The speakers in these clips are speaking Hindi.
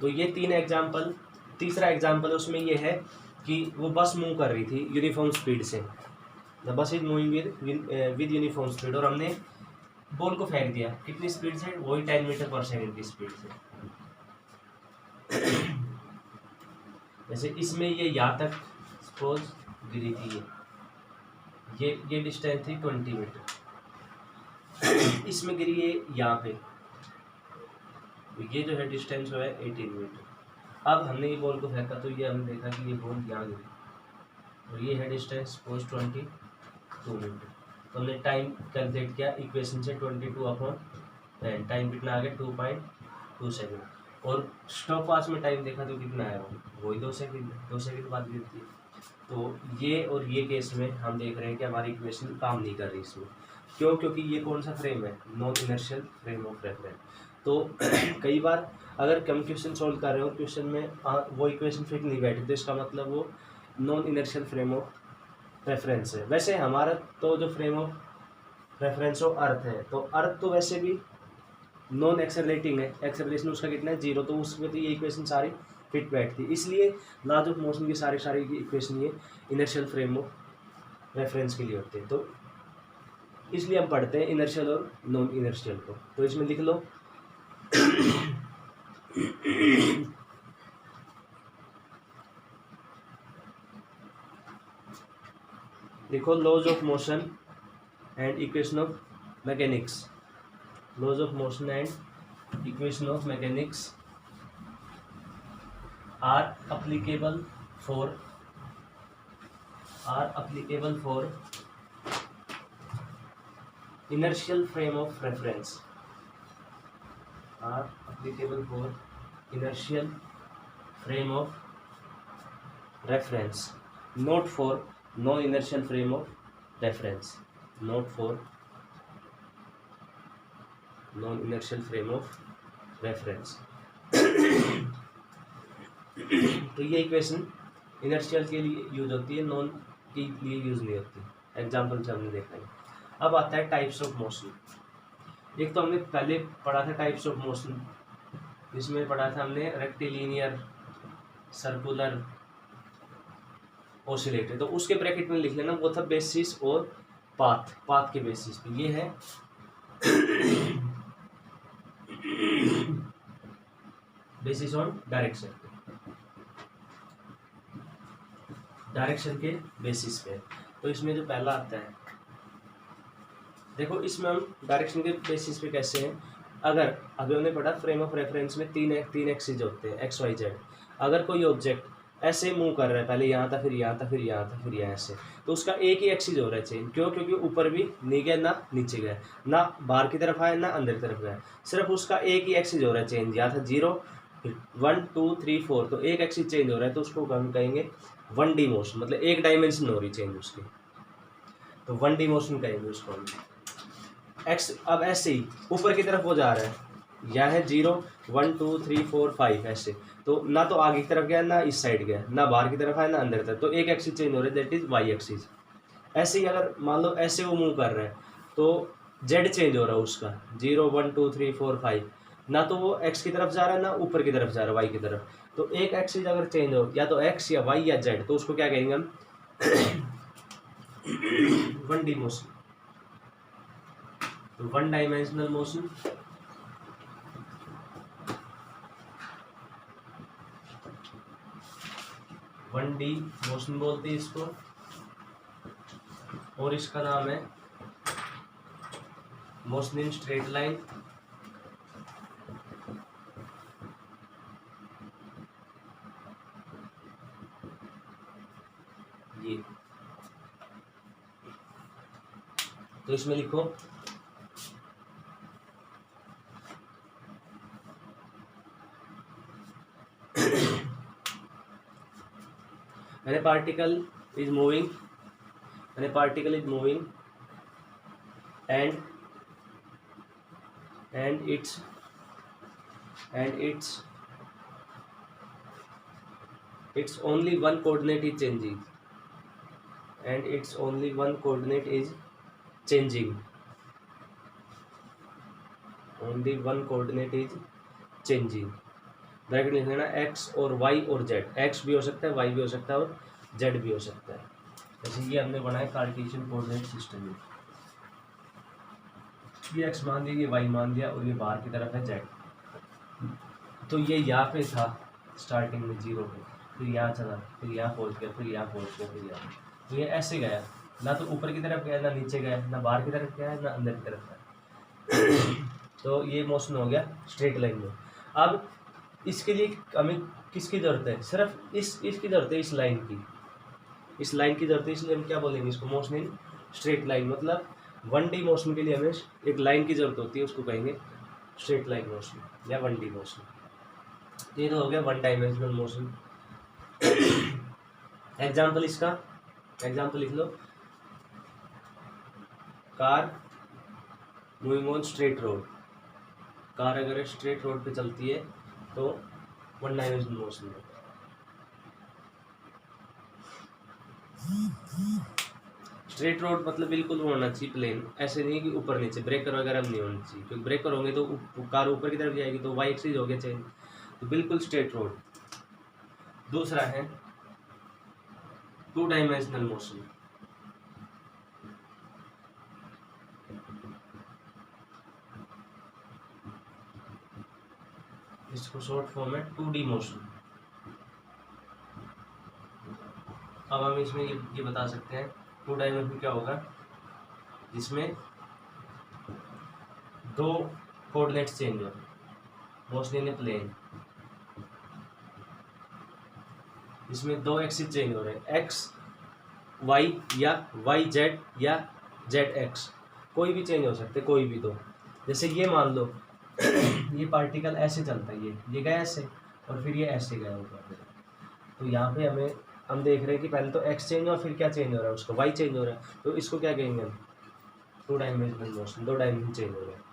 तो ये 3 एग्जाम्पल। तीसरा एग्जाम्पल उसमें ये है कि वो बस मूव कर रही थी यूनिफॉर्म स्पीड से, the bus is moving with uniform speed, और हमने बॉल को फेंक दिया कितनी स्पीड से, वही 10 मीटर पर सेकेंड की स्पीड से। जैसे इसमें ये यहाँ तक सपोज गिरी थी, ये डिस्टेंस थी 20 मीटर, इसमें गिरी है यहाँ पे, ये जो है डिस्टेंस जो है 18 मीटर। अब हमने ये बॉल को फेंका तो ये हमने देखा कि ये बॉल यहाँ गिरी, और ये है डिस्टेंस सपोज 22 मीटर। तो हमने टाइम कैलकुलेट किया इक्वेशन से 22/10, टाइम कितना आ गया 2.2 सेकेंड, और स्टॉप वॉच में टाइम देखा तो कितना आया, वही 2 सेकेंड, 2 सेकेंड बाद गिरती है। तो ये और ये केस में हम देख रहे हैं कि हमारी इक्वेशन काम नहीं कर रही इसमें। क्यों? क्योंकि ये कौन सा फ्रेम है, non inertial frame of reference. तो कई बार अगर हम क्वेश्चन सॉल्व कर रहे हो, क्वेश्चन में वो इक्वेशन फिट नहीं बैठी, तो इसका मतलब वो non inertial frame of reference है। वैसे हमारा तो जो फ्रेम ऑफ रेफरेंस हो अर्थ है, तो अर्थ तो वैसे भी नॉन एक्सेलरेटिंग है, एक्सेलरेशन उसका कितना है 0, तो उसमें तो ये इक्वेशन सारी फिट बैठती, इसलिए लॉज ऑफ मोशन की सारी इक्वेशन ये इनर्शियल फ्रेम ऑफ रेफरेंस के लिए होते हैं। तो इसलिए हम पढ़ते हैं इनर्शियल और नॉन इनर्शियल को। तो इसमें लिख लो देखो laws of motion and equation of mechanics, laws of motion and equation of mechanics are applicable for inertial frame of reference, are applicable for inertial frame of reference, not for non-inertial frame of reference, not for non-inertial frame of reference। तो ये इक्वेशन इनर्शियल के लिए यूज होती है, नॉन के लिए यूज नहीं होती। एग्जाम्पल से हमने देखा है। अब आता है टाइप्स ऑफ मोशन। एक तो हमने पहले पढ़ा था टाइप्स ऑफ मोशन, इसमें पढ़ा था हमने रेक्टिलिनियर, सर्कुलर, ऑसिलेटर। तो उसके ब्रैकेट में लिख लेना, वो था बेसिस और पाथ के बेसिस पे। ये है बेसिस ऑन डायरेक्शन के बेसिस पे। तो इसमें जो पहला आता है, देखो इसमें हम डायरेक्शन के बेसिस पे कैसे हैं। अगर अभी हमने पढ़ा फ्रेम ऑफ रेफरेंस में तीन एक्सिस होते हैं, एक्स वाई जेड। अगर कोई ऑब्जेक्ट ऐसे मूव कर रहा है, पहले यहाँ था, फिर यहाँ था, फिर यहाँ था, फिर यहाँ ऐसे, तो उसका एक ही एक्सिस हो रहा है चेंज। क्यों? क्योंकि ऊपर भी नहीं गया ना नीचे गया, ना बाहर की तरफ आया ना अंदर की तरफ गया, सिर्फ उसका एक ही एक्सिस हो रहा है चेंज। यहाँ था 0, 1 2 3 4, तो एक एक्सिस चेंज हो रहा है, तो उसको हम कहेंगे 1D मोशन, मतलब एक डायमेंशन हो रही चेंज उसकी, तो 1D मोशन कहेंगे उसको हम। एक्स अब ऐसे ही ऊपर की तरफ हो जा रहा है, यह है 0 1 2 3 4 5 ऐसे, तो ना तो आगे की तरफ गया ना इस साइड गया, ना बाहर की तरफ है ना अंदर तरफ, तो एक एक्सिस चेंज हो रहा है, दैट इज वाई एक्सिस। ऐसे ही अगर मान लो ऐसे वो मूव कर रहा है, तो जेड चेंज हो रहा है उसका, 0 1 2 3 4 5, ना तो वो एक्स की तरफ जा रहा है ना ऊपर की तरफ जा रहा है वाई की तरफ। तो एक एक्सिस अगर चेंज हो, या तो एक्स या वाई या जेड, तो उसको क्या कहेंगे हम 1D मोशन। तो 1 dimensional motion, one D motion बोलते हैं इसको, और इसका नाम है मोशन इन स्ट्रेट लाइन। ये तो इसमें लिखो when a particle is moving and its only one coordinate is changing, and its only one coordinate is changing, only one coordinate is changing, bracket लिख लेना एक्स और वाई और जेड, एक्स भी हो सकता है, वाई भी हो सकता है और जेड भी हो सकता है। जैसे ये हमने बनाया कार्टेशियन कोऑर्डिनेट सिस्टम में, ये एक्स मान दिया, ये वाई मान दिया और ये बाहर की तरफ है जेड। तो ये यहाँ पे था स्टार्टिंग में 0 पे, फिर यहाँ चला, फिर यहाँ पहुँच गया, फिर यहाँ पहुँच गया, फिर यहाँ, तो ये ऐसे गया, ना तो ऊपर की तरफ गया, ना नीचे गया, ना बाहर की तरफ गया, ना अंदर की तरफ गया। तो ये मोशन हो गया स्ट्रेट लाइन में। अब इसके लिए हमें किसकी ज़रूरत है? सिर्फ इसकी ज़रूरत है, इस लाइन की, इस लाइन की ज़रूरत है, इसलिए हम क्या बोलेंगे इसको, मोशन इन स्ट्रेट लाइन। मतलब 1D मोशन के लिए हमें एक लाइन की ज़रूरत होती है, उसको कहेंगे स्ट्रेट लाइन मोशन या 1D मोशन। ये तो हो गया 1 डायमेंशनल मोशन। एग्जाम्पल इसका, एग्जाम्पल लिख लो, car moving on straight road. Car अगर स्ट्रेट रोड पे चलती है तो 1 डायमेंशनल मोशन है। स्ट्रेट रोड मतलब बिल्कुल होना चाहिए प्लेन, ऐसे नहीं कि ऊपर नीचे, ब्रेकर वगैरह नहीं होनी चाहिए, क्योंकि ब्रेकर होंगे तो कार ऊपर की तरफ जाएगी, तो वाई एक्सिस हो गया चेंज, तो बिल्कुल स्ट्रेट रोड। दूसरा है 2 डायमेंशनल मोशन। इसको शॉर्ट फॉर्म है 2D मोशन। अब हम इसमें ये बता सकते हैं 2 डायमेंशन क्या होगा, जिसमें 2 कोऑर्डिनेट्स चेंज हो, मोशन इन ए प्लेन, इसमें 2 एक्सिस चेंज हो रहे हैं, एक्स वाई या वाई जेड या जेड एक्स, कोई भी चेंज हो सकते, कोई भी दो। जैसे ये मान लो ये पार्टिकल ऐसे चलता है, ये गया ऐसे और फिर ये ऐसे गया ऊपर, तो यहाँ पे हम देख रहे हैं कि पहले तो एक्स चेंज हुआ, फिर क्या चेंज हो रहा है, उसका वाई चेंज हो रहा है, तो इसको क्या कहेंगे हम, 2 डायमेंशनल मोशन, 2 डायमेंशन चेंज हो रहा है।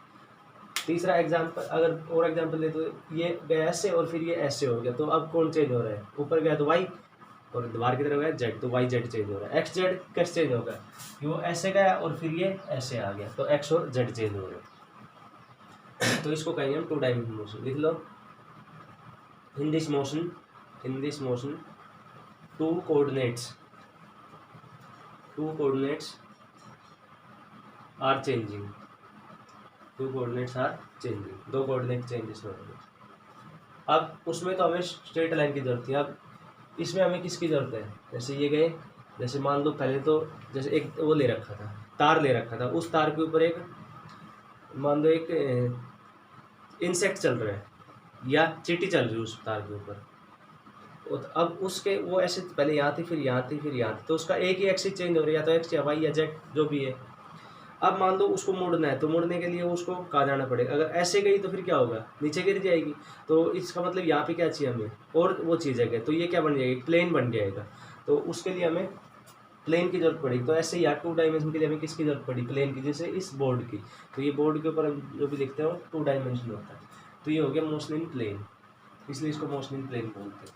तीसरा एग्जाम्पल, अगर और एग्जाम्पल ले तो ये गया ऐसे और फिर ये ऐसे हो गया, तो अब कौन चेंज हो रहा है, ऊपर गया तो वाई और बाहर की तरफ गया जेड, तो वाई जेड चेंज हो रहा है। एक्स जेड कैसे चेंज होगा, कि वो ऐसे गया और फिर ये ऐसे आ गया, तो एक्स और जेड चेंज हो रहे हैं। तो इसको कहेंगे हम 2 डायमेंशनल मोशन। लिख लो, in this motion 2 coordinates are changing, 2 coordinates are changing, 2 coordinate changes हो रहे हैं। अब उसमें तो हमें स्ट्रेट लाइन की जरूरत है, अब इसमें हमें किसकी जरूरत है, जैसे ये गए, जैसे मान लो पहले तो जैसे एक वो ले रखा था, तार ले रखा था, उस तार के ऊपर एक मान लो एक इंसेक्ट चल रहा है या चींटी चल रही है उस तार के ऊपर, अब उसके वो ऐसे पहले यहाँ थी, फिर यहाँ थी, फिर यहाँ थी, तो उसका एक ही एक्सिस चेंज हो रही है, या तो एक्स या वाई या जेड जो भी है। अब मान लो उसको मोड़ना है, तो मोड़ने के लिए उसको कहाँ जाना पड़ेगा, अगर ऐसे गई तो फिर क्या होगा, नीचे गिर जाएगी, तो इसका मतलब यहाँ पे क्या चाहिए हमें, और वो चीज़ है, तो ये क्या बन जाएगी, प्लेन बन जाएगा, तो उसके लिए हमें प्लेन की जरूरत पड़ेगी। तो ऐसे ही 2 डायमेंशन के लिए हमें किसकी जरूरत पड़ी, प्लेन की, जैसे इस बोर्ड की, तो ये बोर्ड के ऊपर हम जो भी लिखते हो 2 डायमेंशन होता है, तो ये हो गया मोशन इन प्लेन, इसलिए इसको मोशन इन प्लेन बोलते हैं।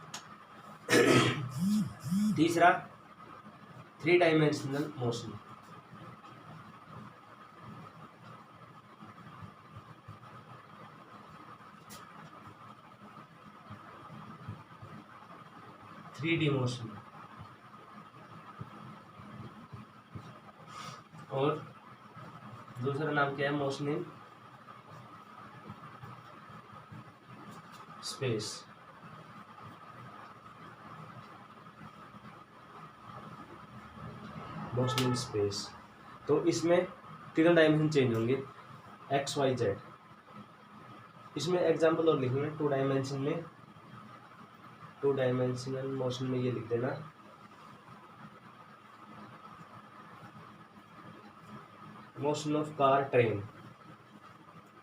तीसरा 3 dimensional motion. Three D motion, और दूसरा नाम क्या है, motion in space. Motion in space, तो इसमें 3 डायमेंशन चेंज होंगे, एक्स वाई जेड। इसमें एग्जांपल और लिखेंगे 2 डायमेंशन में, 2 डायमेंशनल मोशन में ये लिख देना, मोशन ऑफ कार ट्रेन,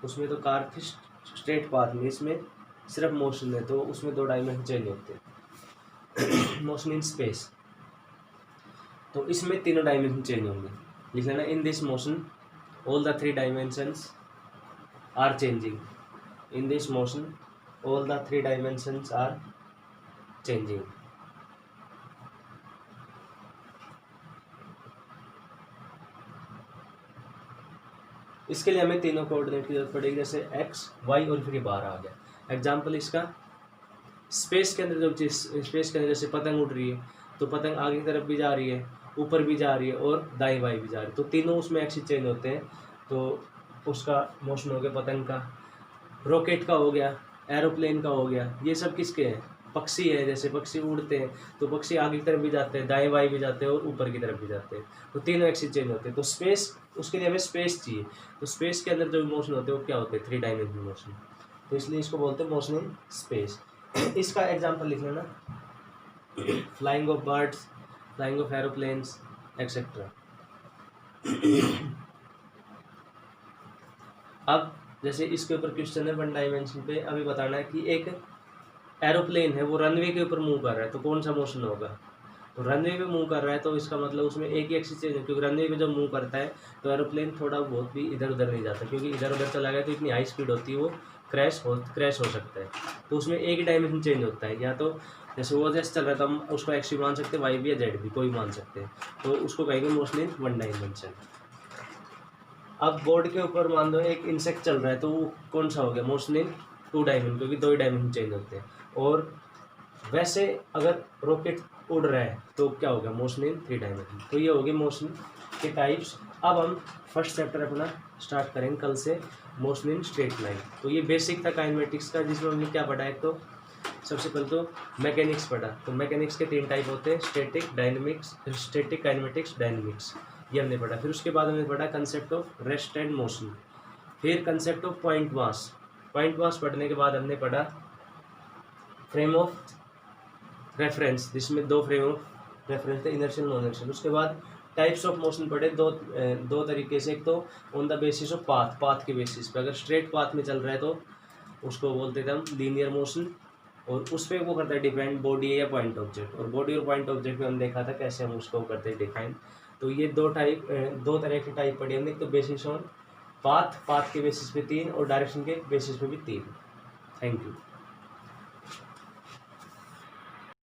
उसमें तो कार थी स्ट्रेट पाथ में, इसमें सिर्फ मोशन है, तो उसमें 2 डायमेंशन चेंज होते हैं। मोशन इन स्पेस, तो इसमें 3 डायमेंशन चेंज होंगे, लिख लेना, in this motion all the 3 dimensions are changing, in this motion all the 3 dimensions are changing. इसके लिए हमें तीनों कोऑर्डिनेट की जरूरत पड़ेगी, जैसे एक्स वाई और फिर ये बाहर आ गया। एग्जाम्पल इसका स्पेस के अंदर जो चीज, स्पेस के अंदर जैसे पतंग उड़ रही है तो पतंग आगे की तरफ भी जा रही है, ऊपर भी जा रही है और दाएं बाएं भी जा रही है, तो तीनों उसमें एक्सिस चेंज होते हैं। तो उसका मोशन हो गया पतंग का, रॉकेट का हो गया, एरोप्लेन का हो गया, ये सब किसके हैं, पक्षी है। जैसे पक्षी उड़ते हैं तो पक्षी आगे की तरफ भी जाते हैं, दाएं बाएं भी जाते हैं और ऊपर की तरफ भी जाते हैं, तो तीनों एक्सिस चेंज होते हैं। तो स्पेस, उसके लिए हमें स्पेस चाहिए, तो स्पेस के अंदर जो मोशन होते हैं वो क्या होते हैं, 3 डायमेंशनल मोशन, तो इसलिए इसको बोलते हैं मोशन इन स्पेस। इसका एग्जाम्पल लिख लेना, flying of birds, flying of aeroplanes etcetera. अब जैसे इसके ऊपर क्वेश्चन है 1 डायमेंशन पे, अभी बताना है कि एक एरोप्लेन है वो रनवे के ऊपर मूव कर रहा है तो कौन सा मोशन होगा। तो रनवे पे मूव कर रहा है तो इसका मतलब उसमें एक ही एक्सिस चेंज है, क्योंकि रनवे पे जब मूव करता है तो एरोप्लेन थोड़ा बहुत भी इधर उधर नहीं जाता, क्योंकि इधर उधर चला गया तो इतनी हाई स्पीड होती है वो क्रैश हो सकता है। तो उसमें एक ही डायमेंशन चेंज होता है, या तो जैसे वो जैसे चल रहा था हम उसको एक्स भी मान सकते हैं, वाई भी या जेड भी, कोई मान सकते हैं, तो उसको कहेंगे मोशन इन 1 डायमेंशन। अब बोर्ड के ऊपर मान लो एक इंसेक्ट चल रहा है तो वो कौन सा हो गया, मोशन इन 2 डायमेंशन, क्योंकि 2 ही डायमेंशन चेंज होते हैं। और वैसे अगर रॉकेट उड़ रहा है तो क्या होगा, मोशन इन 3 डायमेंशन। तो ये हो गए मोशन के टाइप्स। अब हम फर्स्ट चैप्टर अपना स्टार्ट करेंगे कल से, मोशन इन स्ट्रेट लाइन। तो ये बेसिक था काइनेमेटिक्स का, जिसमें हमने क्या पढ़ा है, तो सबसे पहले तो मैकेनिक्स पढ़ा। तो मैकेनिक्स के 3 टाइप होते हैं, static, dynamics, static, kinematics, dynamics, ये हमने पढ़ा। फिर उसके बाद हमने पढ़ा concept of rest and motion, फिर concept of point mass. Point mass पढ़ने के बाद हमने पढ़ा फ्रेम ऑफ रेफरेंस, जिसमें 2 फ्रेम ऑफ रेफरेंस थे, इनर्शियल नॉन इनर्शियल। उसके बाद टाइप्स ऑफ मोशन पढ़े दो तरीके से, एक तो on the basis of path, path के बेसिस पे, अगर स्ट्रेट पाथ में चल रहा है तो उसको बोलते थे हम लीनियर मोशन, और उस पर वो करता है डिपेंड बॉडी है या पॉइंट ऑब्जेक्ट, और बॉडी और पॉइंट ऑब्जेक्ट में हम देखा था कैसे हम उसको करते हैं डिफाइन। तो ये 2 तरह की टाइप पढ़ी हमने, तो बेसिस ऑन पाथ, पाथ के बेसिस पे 3 और डायरेक्शन के बेसिस पे भी 3। Thank you.